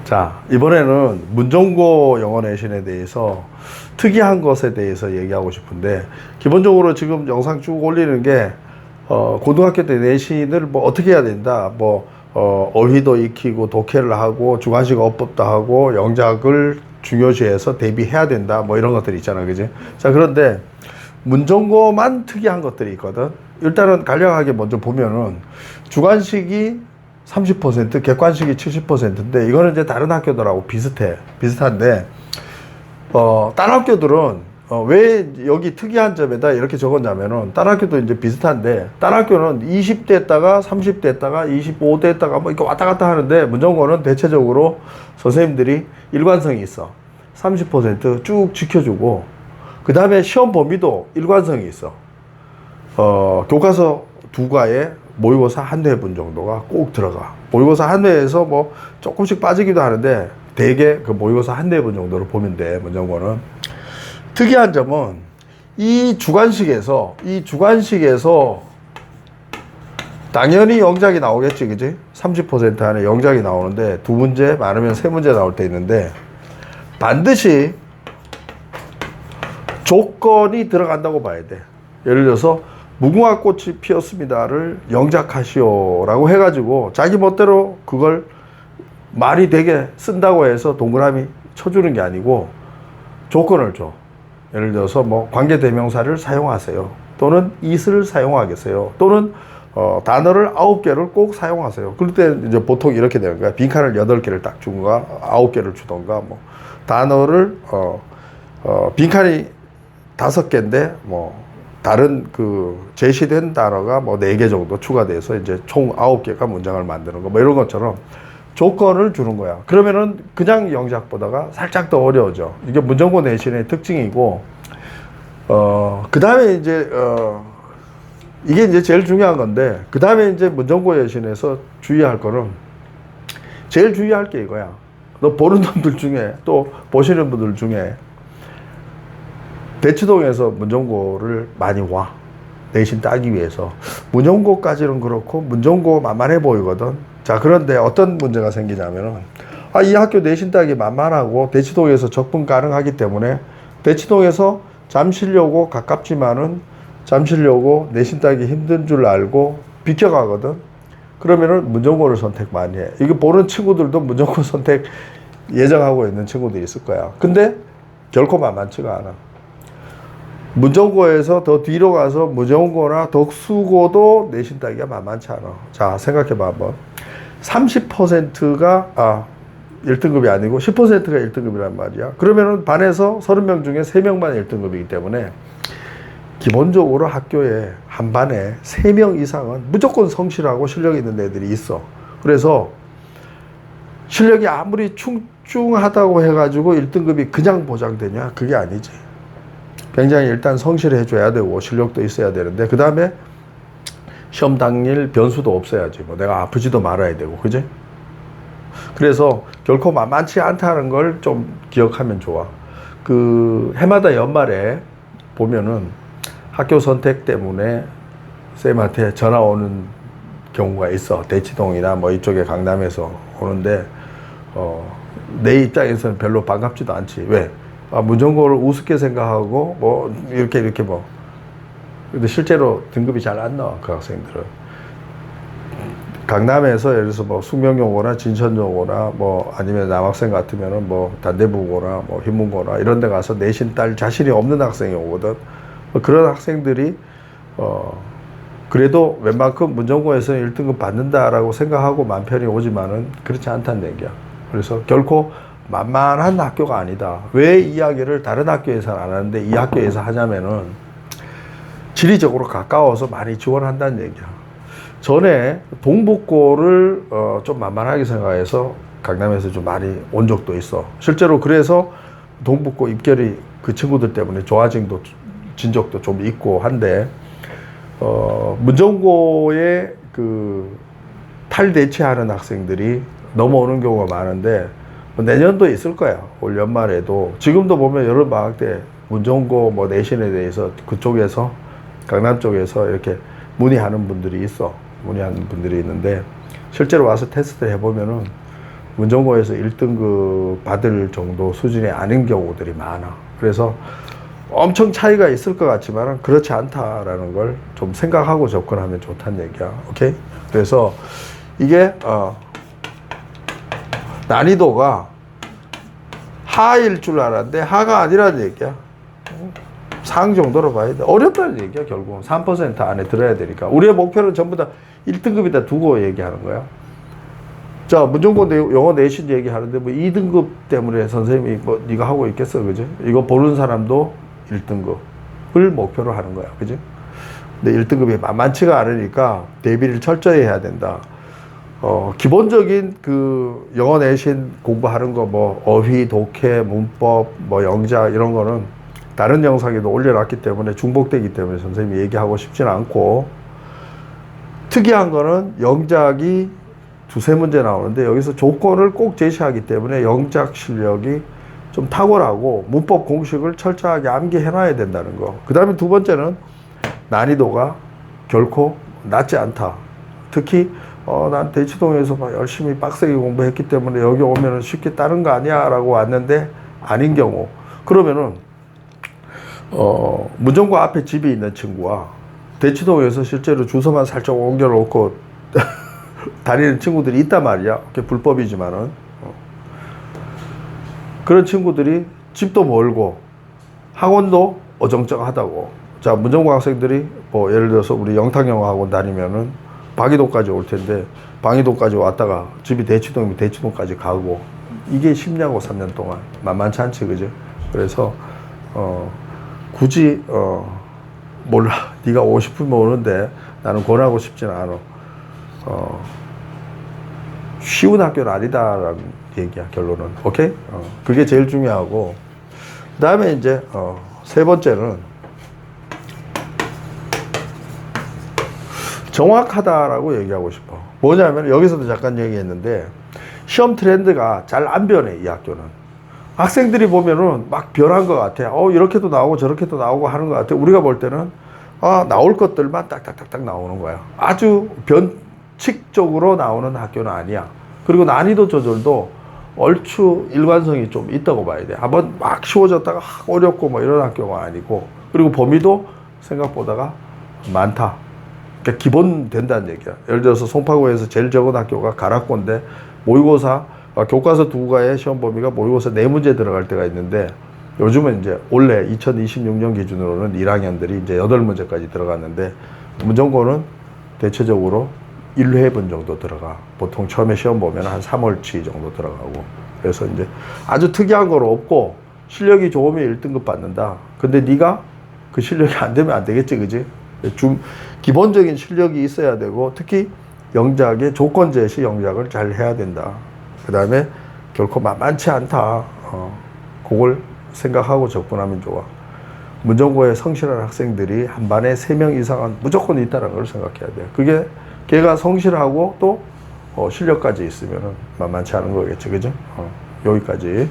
자, 이번에는 문정고 영어 내신에 대해서 특이한 것에 대해서 얘기하고 싶은데, 기본적으로 지금 영상 쭉 올리는 게 고등학교 때 내신을 뭐 어떻게 해야 된다, 어휘도 익히고 독해를 하고 주관식 어법도 하고 영작을 중요시해서 대비해야 된다, 뭐 이런 것들이 있잖아, 그지? 자, 그런데 문정고만 특이한 것들이 있거든. 일단은 간략하게 먼저 보면은 주관식이 30%, 객관식이 70%인데, 이거는 이제 다른 학교들하고 비슷한데, 다른 학교들은, 왜 여기 특이한 점에다 이렇게 적었냐면은, 다른 학교도 이제 비슷한데, 다른 학교는 20대 했다가 30대 했다가 25대 했다가 뭐 이렇게 왔다 갔다 하는데, 문정고는 대체적으로 선생님들이 일관성이 있어. 30% 쭉 지켜주고, 그 다음에 시험 범위도 일관성이 있어. 교과서 두 과에 모의고사 한 회분 정도가 꼭 들어가. 모의고사 한 회에서 뭐 조금씩 빠지기도 하는데, 대개 그 모의고사 한 회분 정도로 보면 돼, 문정고는. 특이한 점은 이 주관식에서 당연히 영작이 나오겠지, 그지? 30% 안에 영작이 나오는데, 두 문제, 많으면 세 문제 나올 때 있는데, 반드시 조건이 들어간다고 봐야 돼. 예를 들어서 무궁화 꽃이 피었습니다를 영작하시오라고 해가지고 자기 멋대로 그걸 말이 되게 쓴다고 해서 동그라미 쳐주는 게 아니고 조건을 줘. 예를 들어서 뭐 관계대명사를 사용하세요, 또는 is를 사용하겠어요, 또는 단어를 9개를 꼭 사용하세요. 그럴 때 이제 보통 이렇게 되는 거야. 빈칸을 8개를 딱 주던가 9개를 주던가, 뭐 단어를 빈칸이 5개인데 뭐 다른 그 제시된 단어가 뭐 4개 정도 추가돼서 이제 총 9개가 문장을 만드는 거, 뭐 이런 것처럼 조건을 주는 거야. 그러면은 그냥 영작보다가 살짝 더 어려워져. 이게 문정고 내신의 특징이고, 그 다음에 이제, 이게 이제 제일 중요한 건데, 그 다음에 이제 문정고 내신에서 주의할 거는, 제일 주의할 게 이거야. 너 보는 놈들 중에, 또 보시는 분들 중에, 대치동에서 문정고를 많이 와. 내신 따기 위해서. 문정고까지는 그렇고, 문정고 만만해 보이거든. 자, 그런데 어떤 문제가 생기냐면은, 이 학교 내신 따기 만만하고, 대치동에서 접근 가능하기 때문에, 대치동에서 잠실여고 가깝지만은, 잠실여고 내신 따기 힘든 줄 알고, 비켜가거든. 그러면은 문정고를 선택 많이 해. 이거 보는 친구들도 문정고 선택 예정하고 있는 친구들이 있을 거야. 근데 결코 만만치가 않아. 문정고에서 더 뒤로 가서 문정고나 덕수고도 내신 따기가 만만치 않아. 자, 생각해봐 한번. 30%가 1등급이 아니고 10%가 1등급이란 말이야. 그러면은 반에서 30명 중에 3명만 1등급이기 때문에 기본적으로 학교에 한 반에 3명 이상은 무조건 성실하고 실력 있는 애들이 있어. 그래서 실력이 아무리 충충하다고 해가지고 1등급이 그냥 보장되냐? 그게 아니지. 굉장히 일단 성실해 줘야 되고 실력도 있어야 되는데, 그 다음에 시험 당일 변수도 없어야지. 뭐 내가 아프지도 말아야 되고, 그지? 그래서 결코 만만치 않다는 걸 좀 기억하면 좋아. 그 해마다 연말에 보면은 학교 선택 때문에 쌤한테 전화 오는 경우가 있어. 대치동이나 뭐 이쪽에 강남에서 오는데, 내 입장에서는 별로 반갑지도 않지. 왜? 문정고를 우습게 생각하고, 뭐, 이렇게 뭐. 근데 실제로 등급이 잘 안 나와, 그 학생들은. 강남에서 예를 들어서 뭐 숙명여고나 진천여고나 뭐 아니면 남학생 같으면은 뭐 단대부고나 뭐 흰문고나 이런 데 가서 내신 딸 자신이 없는 학생이 오거든. 그런 학생들이, 그래도 웬만큼 문정고에서 1등급 받는다라고 생각하고 맘 편히 오지만은 그렇지 않다는 얘기야. 그래서 결코 만만한 학교가 아니다. 왜 이 이야기를 다른 학교에서는 안 하는데 이 학교에서 하냐면은 지리적으로 가까워서 많이 지원한다는 얘기야. 전에 동북고를 좀 만만하게 생각해서 강남에서 좀 많이 온 적도 있어. 실제로 그래서 동북고 입결이 그 친구들 때문에 좋아진 적도 좀 있고 한데, 문정고에 그 탈대치하는 학생들이 넘어오는 경우가 많은데, 내년도 있을 거야. 올 연말에도. 지금도 보면 여름방학 때 문정고 뭐 내신에 대해서 그쪽에서, 강남 쪽에서 이렇게 문의하는 분들이 있어. 문의하는 분들이 있는데, 실제로 와서 테스트 해보면은 문정고에서 1등급 받을 정도 수준이 아닌 경우들이 많아. 그래서 엄청 차이가 있을 것 같지만 그렇지 않다라는 걸 좀 생각하고 접근하면 좋다는 얘기야. 오케이? 그래서 이게 난이도가 하일 줄 알았는데 하가 아니라는 얘기야. 상 정도로 봐야 돼. 어렵다는 얘기야. 결국은 3% 안에 들어야 되니까. 우리의 목표는 전부 다 1등급에다 두고 얘기하는 거야. 자, 문정고 영어 내신 얘기하는데 뭐 2등급 때문에 선생님이 뭐 네가 하고 있겠어, 그지? 이거 보는 사람도 1등급을 목표로 하는 거야, 그지? 근데 1등급이 만만치가 않으니까 대비를 철저히 해야 된다. 기본적인 그 영어 내신 공부하는 거 뭐 어휘, 독해, 문법, 뭐 영작 이런 거는 다른 영상에도 올려놨기 때문에 중복되기 때문에 선생님이 얘기하고 싶지는 않고, 특이한 거는 영작이 두세 문제 나오는데 여기서 조건을 꼭 제시하기 때문에 영작 실력이 좀 탁월하고 문법 공식을 철저하게 암기해 놔야 된다는 거. 그 다음에 두 번째는 난이도가 결코 낮지 않다. 특히 난 대치동에서 막 열심히 빡세게 공부했기 때문에 여기 오면은 쉽게 따는 거 아니야 라고 왔는데 아닌 경우, 그러면은 문정고 앞에 집이 있는 친구와 대치동에서 실제로 주소만 살짝 옮겨 놓고 다니는 친구들이 있단 말이야. 그게 불법이지만은. 그런 친구들이 집도 멀고 학원도 어정쩡하다고. 자, 문정고 학생들이 뭐 예를 들어서 우리 영탁영어 학원 다니면은 방이동까지 올 텐데 방이동까지 왔다가 집이 대치동이면 대치동까지 가고, 이게 쉽냐고 3년 동안. 만만치 않지, 그죠? 그래서 굳이 몰라, 네가 오고 싶으면 오는데 나는 권하고 싶지는 않아. 쉬운 학교는 아니다라는 얘기야, 결론은. 오케이? 그게 제일 중요하고, 그 다음에 이제 세 번째는 정확하다라고 얘기하고 싶어. 뭐냐면 여기서도 잠깐 얘기했는데 시험 트렌드가 잘 안 변해, 이 학교는. 학생들이 보면은 막 변한 것 같아. 이렇게도 나오고 저렇게도 나오고 하는 것 같아. 우리가 볼 때는 나올 것들만 딱딱딱딱 나오는 거야. 아주 변칙적으로 나오는 학교는 아니야. 그리고 난이도 조절도 얼추 일관성이 좀 있다고 봐야 돼. 한번 막 쉬워졌다가 어렵고 뭐 이런 학교가 아니고, 그리고 범위도 생각보다가 많다. 그러니까 기본 된다는 얘기야. 예를 들어서 송파구에서 제일 적은 학교가 가락고인데 모의고사 교과서 두 과의 시험 범위가 모의고사 4문제 들어갈 때가 있는데, 요즘은 이제 올해 2026년 기준으로는 1학년들이 이제 8문제까지 들어갔는데, 문정고는 대체적으로 1회분 정도 들어가. 보통 처음에 시험 보면 한 3월치 정도 들어가고. 그래서 이제 아주 특이한 건 없고, 실력이 좋으면 1등급 받는다. 근데 네가 그 실력이 안 되면 안 되겠지, 그지? 기본적인 실력이 있어야 되고, 특히 영작의 조건 제시 영작을 잘 해야 된다. 그 다음에 결코 만만치 않다. 그걸 생각하고 접근하면 좋아. 문정고에 성실한 학생들이 한 반에 3명 이상은 무조건 있다는 걸 생각해야 돼. 그게 걔가 성실하고 또 실력까지 있으면 만만치 않은 거겠죠, 그죠? 여기까지.